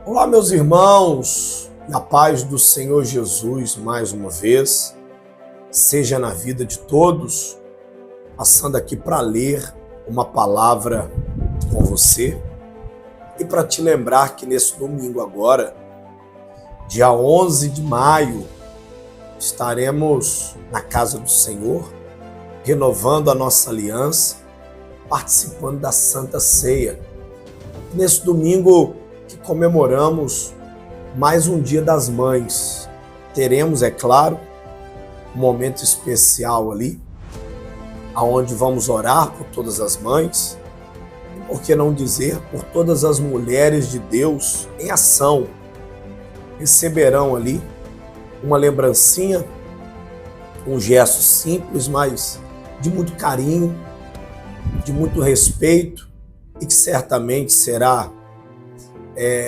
Olá, meus irmãos, na paz do Senhor Jesus, mais uma vez, seja na vida de todos, passando aqui para ler uma palavra com você e para te lembrar que nesse domingo agora, dia 11 de maio, estaremos na casa do Senhor, renovando a nossa aliança, participando da Santa Ceia. Nesse domingo que comemoramos mais um Dia das Mães, teremos, é claro, um momento especial ali, aonde vamos orar por todas as mães, e por que não dizer por todas as mulheres de Deus em ação. Receberão ali uma lembrancinha, um gesto simples, mas de muito carinho, de muito respeito, e que certamente será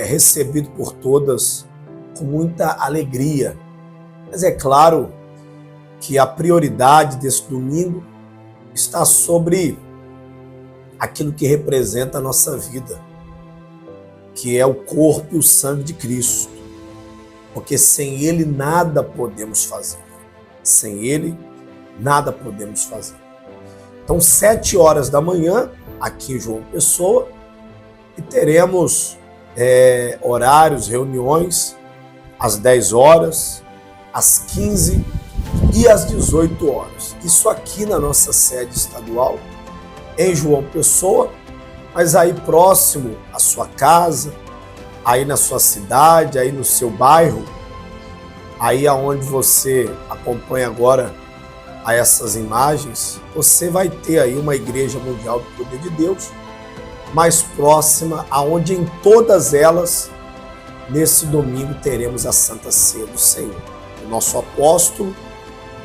recebido por todas com muita alegria. Mas é claro que a prioridade desse domingo está sobre aquilo que representa a nossa vida, que é o corpo e o sangue de Cristo, porque sem Ele nada podemos fazer. Sem Ele nada podemos fazer. Então, 7 horas da manhã, aqui em João Pessoa, e teremos horários, reuniões, às 10 horas, às 15 e às 18 horas. Isso aqui na nossa sede estadual, em João Pessoa, mas aí próximo à sua casa, aí na sua cidade, aí no seu bairro, aí aonde você acompanha agora a essas imagens, você vai ter aí uma Igreja Mundial do Poder de Deus, mais próxima, aonde em todas elas, nesse domingo, teremos a Santa Ceia do Senhor. O nosso apóstolo,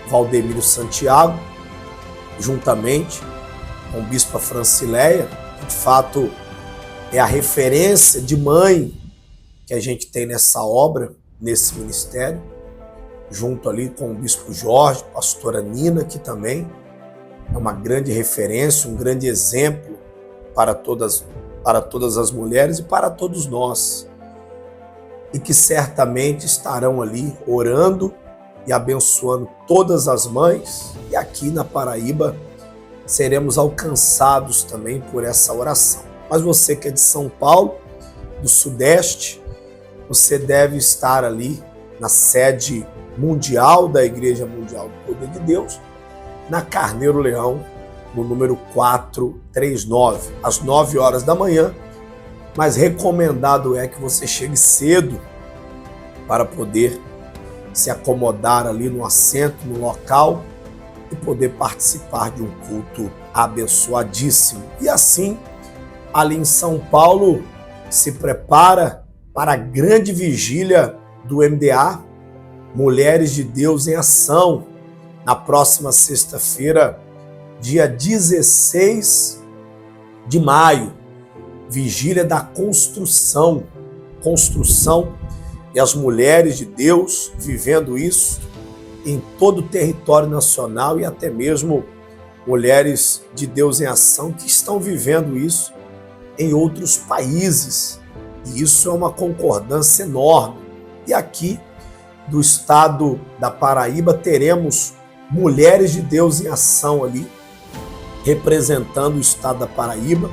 Valdemiro Santiago, juntamente com o Bispa Francileia, que de fato é a referência de mãe que a gente tem nessa obra, nesse ministério, junto ali com o Bispo Jorge, pastora Nina, que também é uma grande referência, um grande exemplo para todas as mulheres e para todos nós, e que certamente estarão ali orando e abençoando todas as mães, e aqui na Paraíba seremos alcançados também por essa oração. Mas você que é de São Paulo, do Sudeste, você deve estar ali na sede mundial da Igreja Mundial do Poder de Deus, na Carneiro Leão, no número 439, às 9 horas da manhã, mas recomendado é que você chegue cedo para poder se acomodar ali no assento, no local, e poder participar de um culto abençoadíssimo. E assim, ali em São Paulo, se prepara para a grande vigília do MDA, Mulheres de Deus em Ação, na próxima sexta-feira, dia 16 de maio, vigília da construção, e as mulheres de Deus vivendo isso em todo o território nacional, e até mesmo mulheres de Deus em ação que estão vivendo isso em outros países, e isso é uma concordância enorme. E aqui do estado da Paraíba teremos mulheres de Deus em ação ali, representando o estado da Paraíba,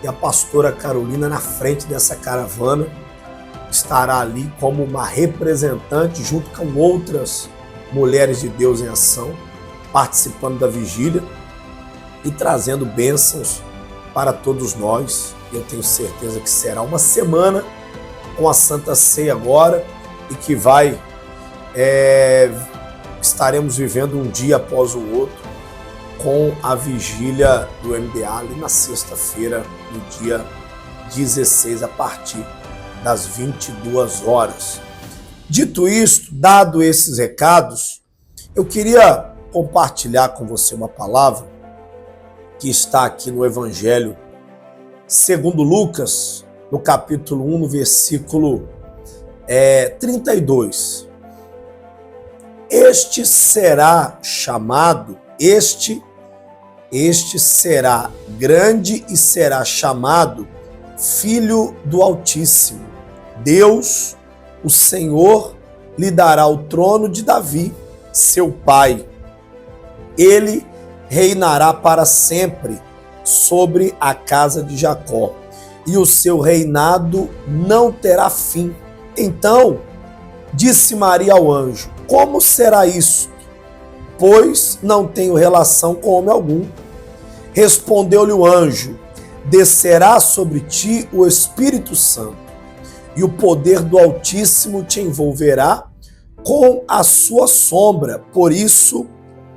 e a pastora Carolina na frente dessa caravana estará ali como uma representante junto com outras mulheres de Deus em ação, participando da vigília e trazendo bênçãos para todos nós. Eu tenho certeza que será uma semana com a Santa Ceia agora, e que estaremos vivendo um dia após o outro com a vigília do MDA ali na sexta-feira, no dia 16, a partir das 22 horas. Dito isto, dado esses recados, eu queria compartilhar com você uma palavra que está aqui no Evangelho segundo Lucas, no capítulo 1, no versículo 32. Este será grande e será chamado Filho do Altíssimo. Deus, o Senhor, lhe dará o trono de Davi, seu pai. Ele reinará para sempre sobre a casa de Jacó, e o seu reinado não terá fim. Então disse Maria ao anjo: como será isso? Pois não tenho relação com homem algum. Respondeu-lhe o anjo: descerá sobre ti o Espírito Santo, e o poder do Altíssimo te envolverá com a sua sombra. Por isso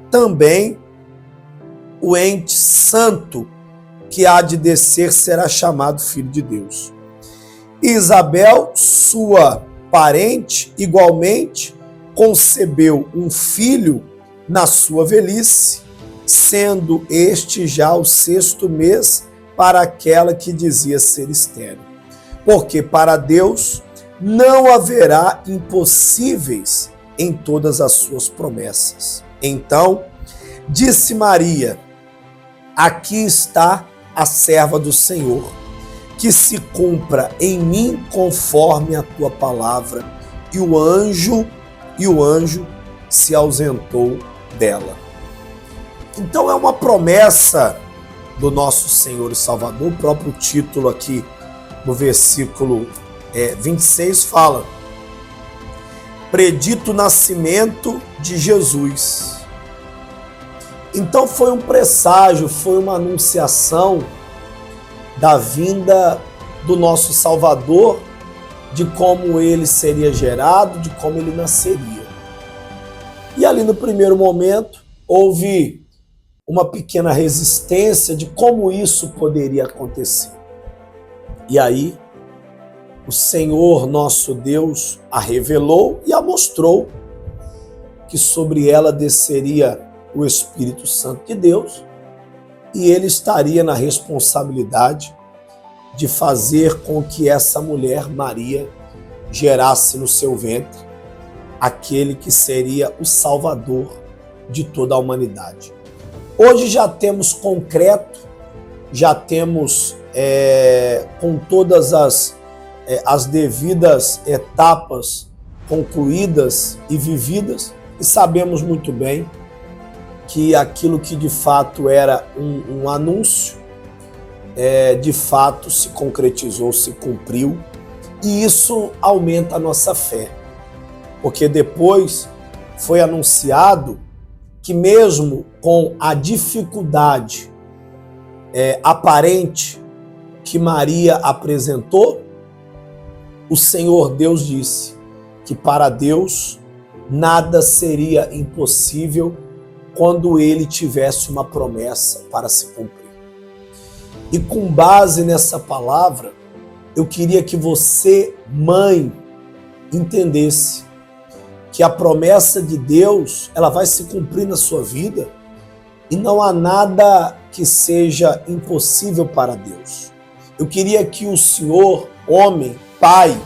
também o ente santo que há de descer será chamado Filho de Deus. Isabel, sua parente, igualmente concebeu um filho na sua velhice, sendo este já o 6º mês para aquela que dizia ser estéril. Porque para Deus não haverá impossíveis em todas as suas promessas. Então disse Maria: aqui está a serva do Senhor, que se cumpra em mim conforme a tua palavra. E o anjo se ausentou dela. Então é uma promessa do nosso Senhor e Salvador. O próprio título aqui no versículo 26 fala: predito o nascimento de Jesus. Então foi um presságio, foi uma anunciação da vinda do nosso Salvador, de como ele seria gerado, de como ele nasceria. E ali no primeiro momento houve uma pequena resistência de como isso poderia acontecer. E aí o Senhor nosso Deus a revelou e a mostrou que sobre ela desceria o Espírito Santo de Deus, e ele estaria na responsabilidade de fazer com que essa mulher, Maria, gerasse no seu ventre aquele que seria o Salvador de toda a humanidade. Hoje já temos concreto, já temos com todas as devidas etapas concluídas e vividas, e sabemos muito bem que aquilo que de fato era um anúncio, de fato se concretizou, se cumpriu, e isso aumenta a nossa fé, porque depois foi anunciado que mesmo com a dificuldade aparente que Maria apresentou, o Senhor Deus disse que para Deus nada seria impossível quando ele tivesse uma promessa para se cumprir. E com base nessa palavra, eu queria que você, mãe, entendesse que a promessa de Deus, ela vai se cumprir na sua vida, e não há nada que seja impossível para Deus. Eu queria que o senhor, homem, pai,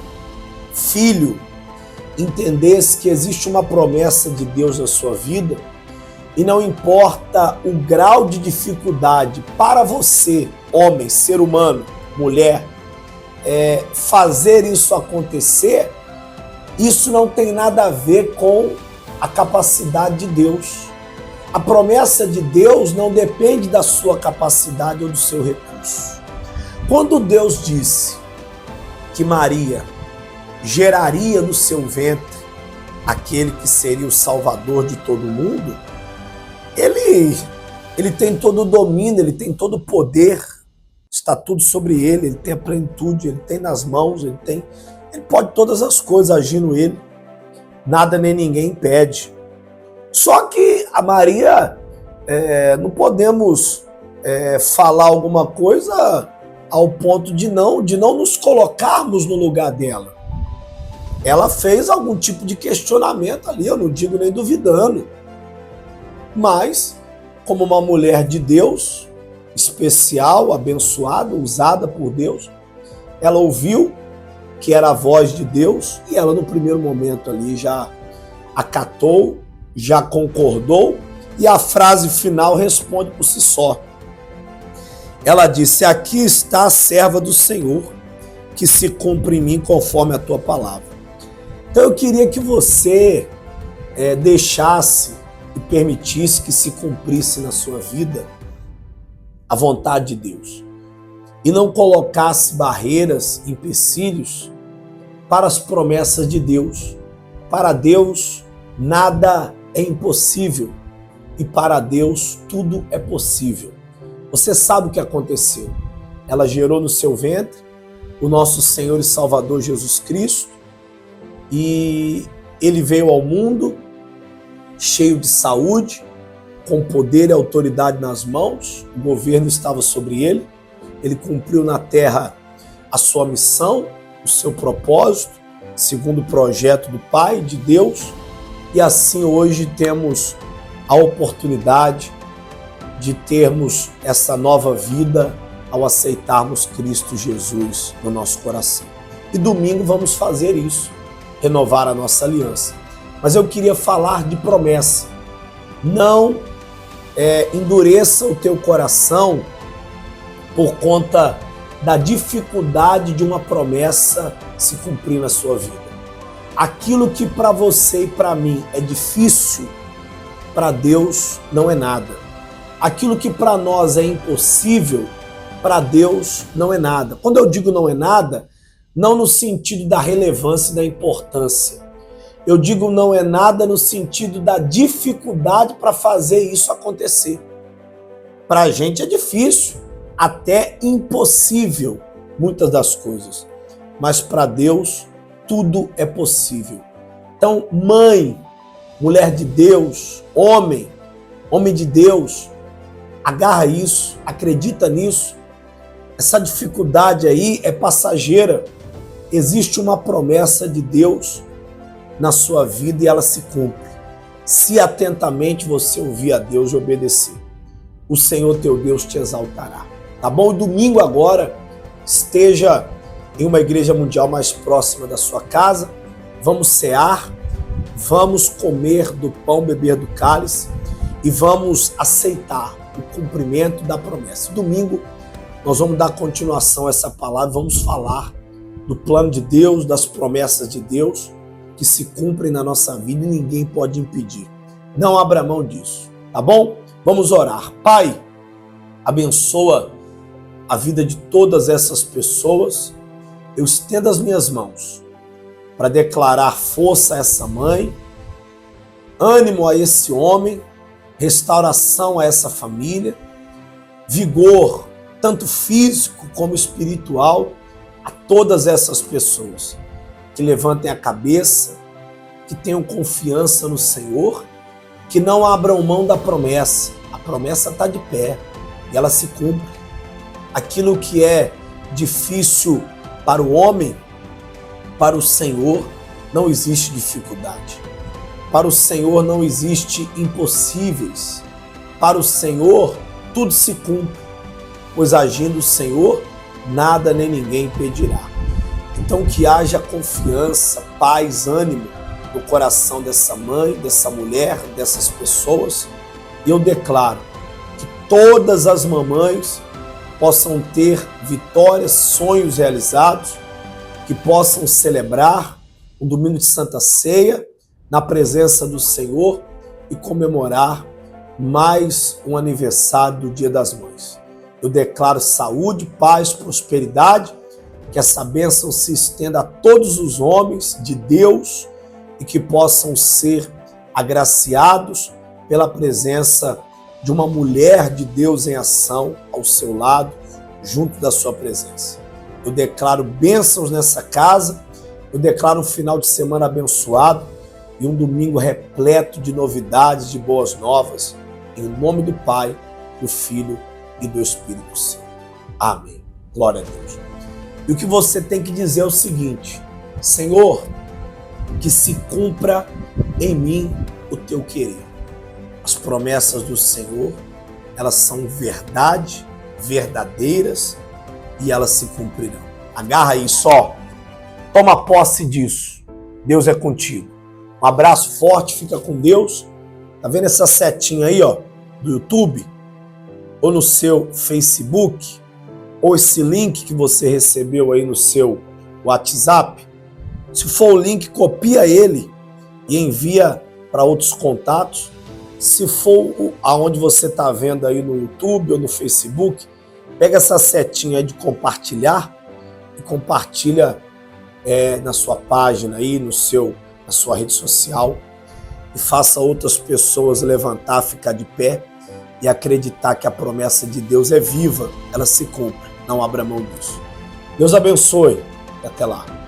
filho, entendesse que existe uma promessa de Deus na sua vida, e não importa o grau de dificuldade para você, homem, ser humano, mulher, fazer isso acontecer, isso não tem nada a ver com a capacidade de Deus. A promessa de Deus não depende da sua capacidade ou do seu recurso. Quando Deus disse que Maria geraria no seu ventre aquele que seria o Salvador de todo mundo, ele tem todo o domínio, ele tem todo o poder, está tudo sobre ele tem a plenitude, ele tem nas mãos, ele pode todas as coisas agindo ele, nada nem ninguém impede. Só que a Maria, não podemos falar alguma coisa ao ponto de não nos colocarmos no lugar dela. Ela fez algum tipo de questionamento ali, eu não digo nem duvidando, mas como uma mulher de Deus, especial, abençoada, usada por Deus, ela ouviu que era a voz de Deus e ela no primeiro momento ali já acatou, já concordou, e a frase final responde por si só. Ela disse: aqui está a serva do Senhor, que se cumpra em mim conforme a tua palavra. Então eu queria que você deixasse e permitisse que se cumprisse na sua vida a vontade de Deus e não colocasse barreiras, empecilhos para as promessas de Deus. Para Deus nada é impossível e para Deus tudo é possível. Você sabe o que aconteceu. Ela gerou no seu ventre o nosso Senhor e Salvador Jesus Cristo e ele veio ao mundo cheio de saúde, com poder e autoridade nas mãos, o governo estava sobre ele, ele cumpriu na terra a sua missão, o seu propósito, segundo o projeto do Pai, de Deus, e assim hoje temos a oportunidade de termos essa nova vida ao aceitarmos Cristo Jesus no nosso coração. E domingo vamos fazer isso, renovar a nossa aliança. Mas eu queria falar de promessa. Não endureça o teu coração por conta da dificuldade de uma promessa se cumprir na sua vida. Aquilo que para você e para mim é difícil, para Deus não é nada. Aquilo que para nós é impossível, para Deus não é nada. Quando eu digo não é nada, não no sentido da relevância e da importância. Eu digo não é nada no sentido da dificuldade para fazer isso acontecer. Para a gente é difícil, até impossível, muitas das coisas. Mas para Deus, tudo é possível. Então, mãe, mulher de Deus, homem de Deus, agarra isso, acredita nisso. Essa dificuldade aí é passageira. Existe uma promessa de Deus na sua vida e ela se cumpre. Se atentamente você ouvir a Deus e obedecer, o Senhor teu Deus te exaltará. Tá bom? Domingo agora, esteja em uma igreja mundial mais próxima da sua casa. Vamos cear, vamos comer do pão, beber do cálice e vamos aceitar o cumprimento da promessa. Domingo nós vamos dar continuação a essa palavra, vamos falar do plano de Deus, das promessas de Deus que se cumprem na nossa vida e ninguém pode impedir. Não abra mão disso, tá bom? Vamos orar. Pai, abençoa a vida de todas essas pessoas. Eu estendo as minhas mãos para declarar força a essa mãe, ânimo a esse homem, restauração a essa família, vigor, tanto físico como espiritual, a todas essas pessoas. Que levantem a cabeça, que tenham confiança no Senhor, que não abram mão da promessa. A promessa está de pé e ela se cumpre. Aquilo que é difícil para o homem, para o Senhor não existe dificuldade. Para o Senhor não existe impossíveis. Para o Senhor tudo se cumpre, pois agindo o Senhor, nada nem ninguém impedirá. Então que haja confiança, paz, ânimo no coração dessa mãe, dessa mulher, dessas pessoas. E eu declaro que todas as mamães possam ter vitórias, sonhos realizados, que possam celebrar um domingo de Santa Ceia na presença do Senhor e comemorar mais um aniversário do Dia das Mães. Eu declaro saúde, paz, prosperidade, que essa bênção se estenda a todos os homens de Deus e que possam ser agraciados pela presença de uma mulher de Deus em ação ao seu lado, junto da sua presença. Eu declaro bênçãos nessa casa, eu declaro um final de semana abençoado e um domingo repleto de novidades, de boas novas, em nome do Pai, do Filho e do Espírito Santo. Amém. Glória a Deus. E o que você tem que dizer é o seguinte: Senhor, que se cumpra em mim o teu querer. As promessas do Senhor, elas são verdade, verdadeiras e elas se cumprirão. Agarra isso, ó. Toma posse disso. Deus é contigo. Um abraço forte, fica com Deus. Tá vendo essa setinha aí, ó, do YouTube? Ou no seu Facebook? ou esse link que você recebeu aí no seu WhatsApp, se for o link, copia ele e envia para outros contatos. Se for aonde você está vendo aí no YouTube ou no Facebook, pega essa setinha aí de compartilhar e compartilha na sua página aí, na sua rede social, e faça outras pessoas levantar, ficar de pé e acreditar que a promessa de Deus é viva, ela se cumpre. Não abra mão disso. Deus abençoe e até lá.